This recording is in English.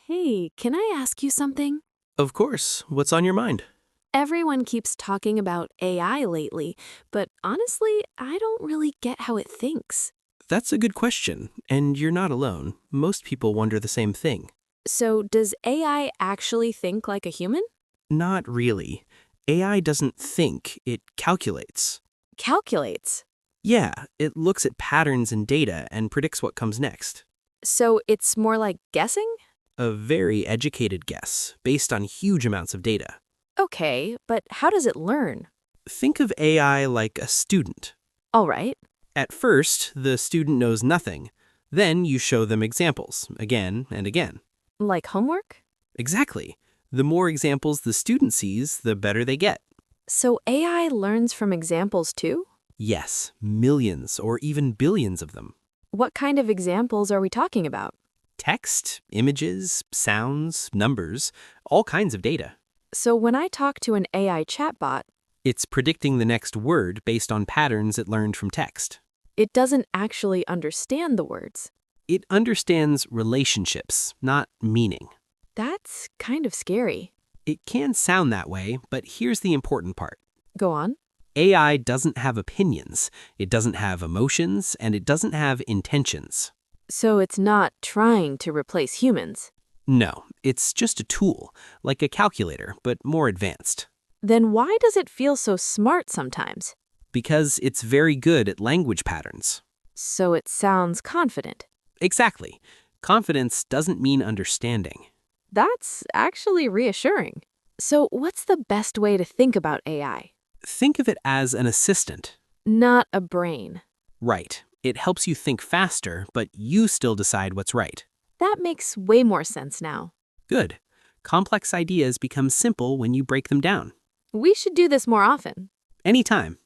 Hey, can I ask you something? Of course. What's on your mind? Everyone keeps talking about AI lately, but honestly, I don't really get how it thinks. That's a good question, and you're not alone. Most people wonder the same thing. So, does AI actually think like a human? Not really. AI doesn't think, it calculates. Calculates. Yeah, it looks at patterns in data and predicts what comes next. So, it's more like guessing? A very educated guess, based on huge amounts of data. Okay, but how does it learn? Think of AI like a student. All right. At first, the student knows nothing. Then you show them examples, again and again. Like homework? Exactly. The more examples the student sees, the better they get. So, AI learns from examples too? Yes, millions or even billions of them. What kind of examples are we talking about? Text, images, sounds, numbers, all kinds of data. So, when I talk to an AI chatbot, It's predicting the next word based on patterns it learned from text. it doesn't actually understand the words. It understands relationships, not meaning. That's kind of scary. It can sound that way, but here's the important part. Go on. AI doesn't have opinions, it doesn't have emotions, and it doesn't have intentions. So it's not trying to replace humans. No, it's just a tool, like a calculator, but more advanced. Then why does it feel so smart sometimes? Because it's very good at language patterns. So it sounds confident. Exactly. Confidence doesn't mean understanding. That's actually reassuring. So what's the best way to think about AI? Think of it as an assistant. Not a brain. Right. It helps you think faster, but you still decide what's right. That makes way more sense now. Good. Complex ideas become simple when you break them down. We should do this more often. Anytime.